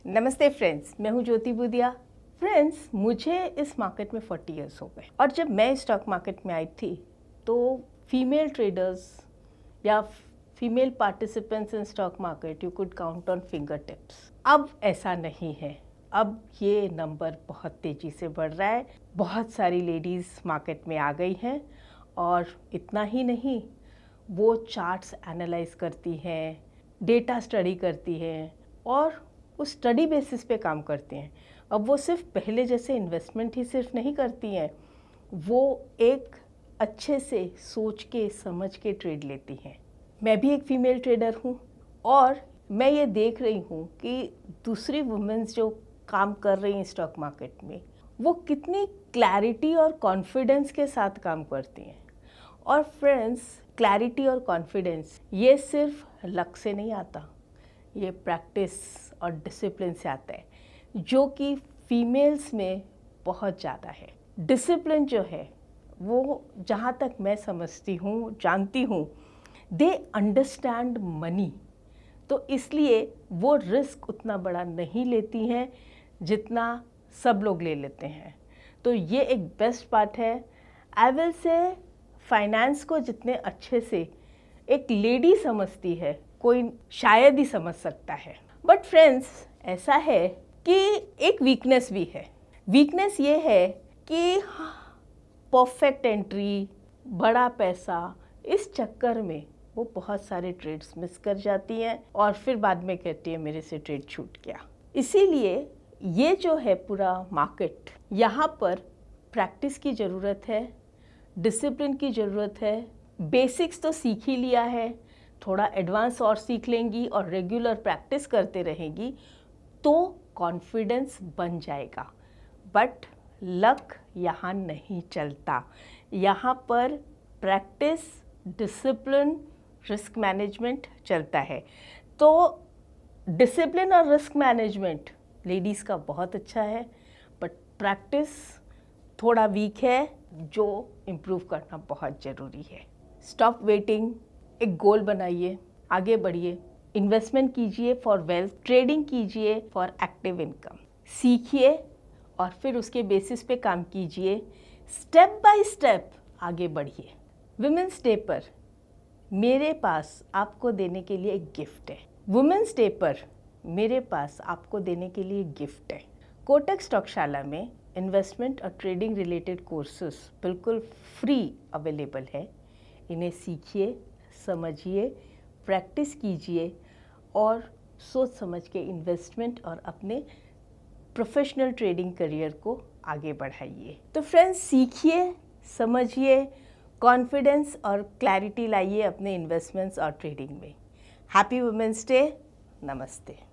नमस्ते फ्रेंड्स, मैं हूं ज्योति बुदिया। फ्रेंड्स, मुझे इस मार्केट में 40 इयर्स हो गए और जब मैं स्टॉक मार्केट में आई थी तो फीमेल ट्रेडर्स या female participants in stock market you could count on finger tips. अब ऐसा नहीं है। अब ये नंबर बहुत तेज़ी से बढ़ रहा है। बहुत सारी लेडीज़ मार्केट में आ गई हैं और इतना ही नहीं, वो चार्ट्स एनालाइज करती हैं, डेटा स्टडी करती हैं और उस स्टडी बेसिस पे काम करती हैं। अब वो सिर्फ पहले जैसे इन्वेस्टमेंट ही सिर्फ नहीं करती हैं, वो एक अच्छे से सोच के समझ के ट्रेड लेती हैं। मैं भी एक फ़ीमेल ट्रेडर हूँ और मैं ये देख रही हूँ कि दूसरी वुमेन्स जो काम कर रही हैं स्टॉक मार्केट में, वो कितनी क्लैरिटी और कॉन्फिडेंस के साथ काम करती हैं। और फ्रेंड्स, क्लैरिटी और कॉन्फिडेंस ये सिर्फ लक से नहीं आता, ये प्रैक्टिस और डिसिप्लिन से आता है, जो कि फीमेल्स में बहुत ज़्यादा है। डिसिप्लिन जो है वो, जहाँ तक मैं समझती हूँ, जानती हूँ, दे अंडरस्टैंड मनी, तो इसलिए वो रिस्क उतना बड़ा नहीं लेती हैं जितना सब लोग ले लेते हैं। तो ये एक बेस्ट पार्ट है। आई विल से फाइनेंस को जितने अच्छे से एक लेडी समझती है, कोई शायद ही समझ सकता है। बट फ्रेंड्स, ऐसा है कि एक वीकनेस भी है। वीकनेस ये है कि परफेक्ट एंट्री, बड़ा पैसा, इस चक्कर में वो बहुत सारे ट्रेड्स मिस कर जाती हैं और फिर बाद में कहती है मेरे से ट्रेड छूट गया। इसीलिए ये जो है पूरा मार्केट, यहाँ पर प्रैक्टिस की ज़रूरत है, डिसिप्लिन की ज़रूरत है। बेसिक्स तो सीख ही लिया है, थोड़ा एडवांस और सीख लेंगी और रेगुलर प्रैक्टिस करते रहेंगी तो कॉन्फिडेंस बन जाएगा। बट लक यहाँ नहीं चलता। यहाँ पर प्रैक्टिस, डिसिप्लिन, रिस्क मैनेजमेंट चलता है। तो डिसिप्लिन और रिस्क मैनेजमेंट लेडीज़ का बहुत अच्छा है, बट प्रैक्टिस थोड़ा वीक है, जो इम्प्रूव करना बहुत ज़रूरी है। स्टॉप वेटिंग, एक गोल बनाइए, आगे बढ़िए, इन्वेस्टमेंट कीजिए फॉर वेल्थ, ट्रेडिंग कीजिए फॉर एक्टिव इनकम। सीखिए और फिर उसके बेसिस पे काम कीजिए, स्टेप बाय स्टेप आगे बढ़िए। वुमेन्स डे पर मेरे पास आपको देने के लिए एक गिफ्ट है। वुमेन्स डे पर मेरे पास आपको देने के लिए गिफ्ट है। कोटक स्टॉकशाला में इन्वेस्टमेंट और ट्रेडिंग रिलेटेड कोर्सेस बिल्कुल फ्री अवेलेबल है। इन्हें सीखिए, समझिए, प्रैक्टिस कीजिए और सोच समझ के इन्वेस्टमेंट और अपने प्रोफेशनल ट्रेडिंग करियर को आगे बढ़ाइए। तो फ्रेंड्स, सीखिए, समझिए, कॉन्फिडेंस और क्लैरिटी लाइए अपने इन्वेस्टमेंट्स और ट्रेडिंग में। Happy women's day. नमस्ते।